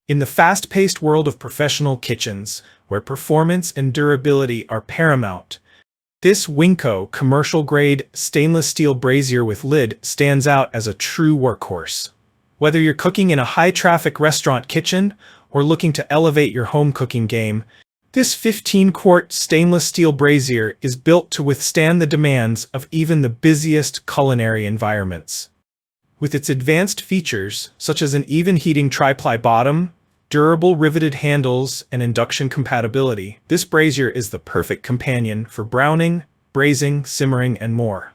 In the fast-paced world of professional kitchens, where performance and durability are paramount, this Winco commercial-grade stainless steel brazier with lid stands out as a true workhorse. Whether you're cooking in a high-traffic restaurant kitchen or looking to elevate your home cooking game, this 15-quart stainless steel brazier is built to withstand the demands of even the busiest culinary environments. With its advanced features, such as an even heating tri-ply bottom, durable riveted handles, and induction compatibility, this brazier is the perfect companion for browning, braising, simmering, and more.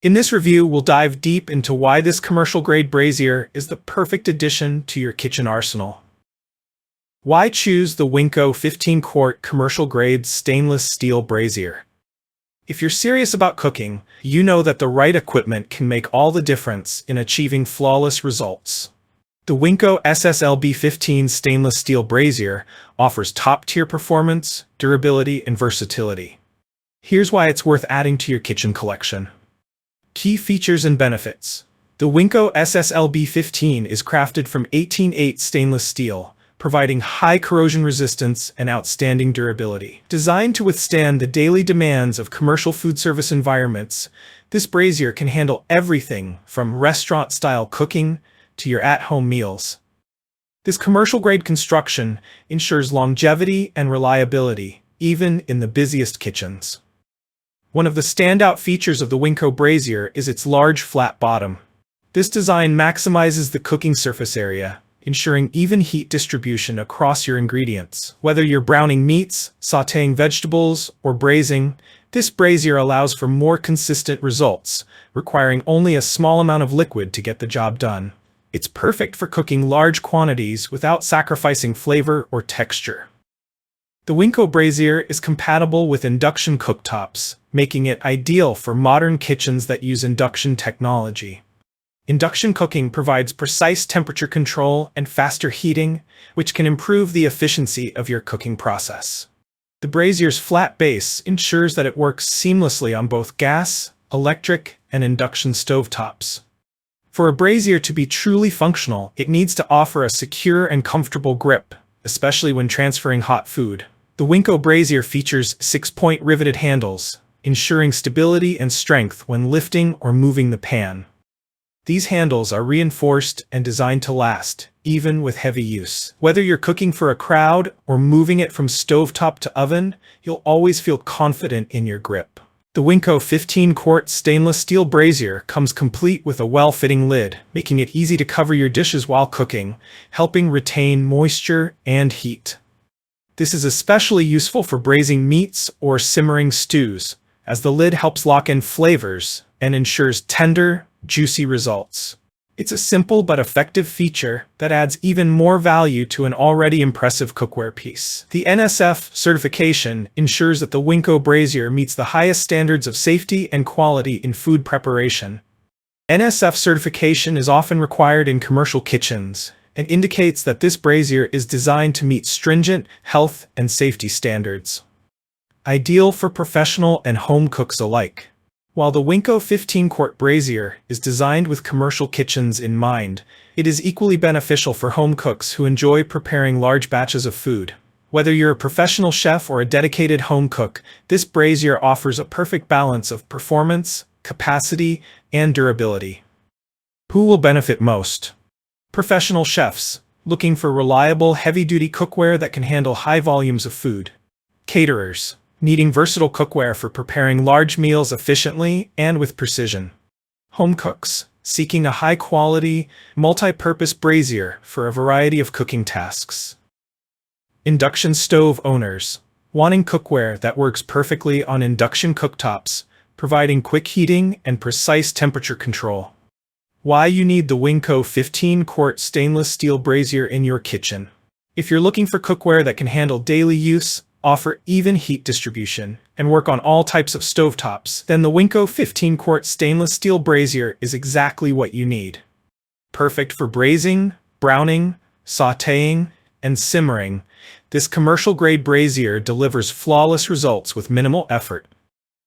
In this review, we'll dive deep into why this commercial-grade brazier is the perfect addition to your kitchen arsenal. Why choose the Winco 15-quart commercial-grade stainless steel brazier? If you're serious about cooking, you know that the right equipment can make all the difference in achieving flawless results. The Winco SSLB15 stainless steel brazier offers top-tier performance, durability, and versatility. Here's why it's worth adding to your kitchen collection. Key features and benefits. The Winco SSLB15 is crafted from 18/8 stainless steel, providing high corrosion resistance and outstanding durability. Designed to withstand the daily demands of commercial food service environments, this brazier can handle everything from restaurant-style cooking to your at-home meals. This commercial-grade construction ensures longevity and reliability, even in the busiest kitchens. One of the standout features of the Winco brazier is its large flat bottom. This design maximizes the cooking surface area, ensuring even heat distribution across your ingredients. Whether you're browning meats, sautéing vegetables, or braising, this brazier allows for more consistent results, requiring only a small amount of liquid to get the job done. It's perfect for cooking large quantities without sacrificing flavor or texture. The Winco brazier is compatible with induction cooktops, making it ideal for modern kitchens that use induction technology. Induction cooking provides precise temperature control and faster heating, which can improve the efficiency of your cooking process. The brazier's flat base ensures that it works seamlessly on both gas, electric, and induction stovetops. For a brazier to be truly functional, it needs to offer a secure and comfortable grip, especially when transferring hot food. The Winco brazier features 6-point riveted handles, ensuring stability and strength when lifting or moving the pan. These handles are reinforced and designed to last, even with heavy use. Whether you're cooking for a crowd or moving it from stovetop to oven, you'll always feel confident in your grip. The Winco 15-quart stainless steel brazier comes complete with a well-fitting lid, making it easy to cover your dishes while cooking, helping retain moisture and heat. This is especially useful for braising meats or simmering stews, as the lid helps lock in flavors and ensures tender, juicy results. It's a simple but effective feature that adds even more value to an already impressive cookware piece. The NSF certification ensures that the Winco brazier meets the highest standards of safety and quality in food preparation. NSF certification is often required in commercial kitchens and indicates that this brazier is designed to meet stringent health and safety standards. Ideal for professional and home cooks alike. While the Winco 15-quart brazier is designed with commercial kitchens in mind, it is equally beneficial for home cooks who enjoy preparing large batches of food. Whether you're a professional chef or a dedicated home cook, this brazier offers a perfect balance of performance, capacity, and durability. Who will benefit most? Professional chefs, looking for reliable, heavy-duty cookware that can handle high volumes of food. Caterers, needing versatile cookware for preparing large meals efficiently and with precision. Home cooks, seeking a high-quality, multi-purpose brazier for a variety of cooking tasks. Induction stove owners, wanting cookware that works perfectly on induction cooktops, providing quick heating and precise temperature control. Why you need the Winco 15-quart stainless steel brazier in your kitchen. If you're looking for cookware that can handle daily use, offer even heat distribution, and work on all types of stovetops, then the Winco 15-quart stainless steel brazier is exactly what you need. Perfect for braising, browning, sautéing, and simmering, this commercial-grade brazier delivers flawless results with minimal effort.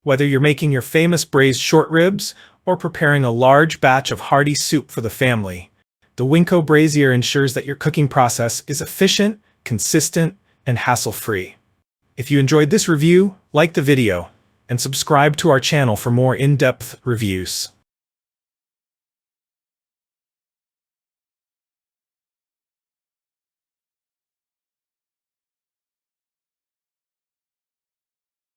Whether you're making your famous braised short ribs or preparing a large batch of hearty soup for the family, The Winco Brazier ensures that your cooking process is efficient, consistent, and hassle-free. If you enjoyed this review, like the video, and subscribe to our channel for more in-depth reviews.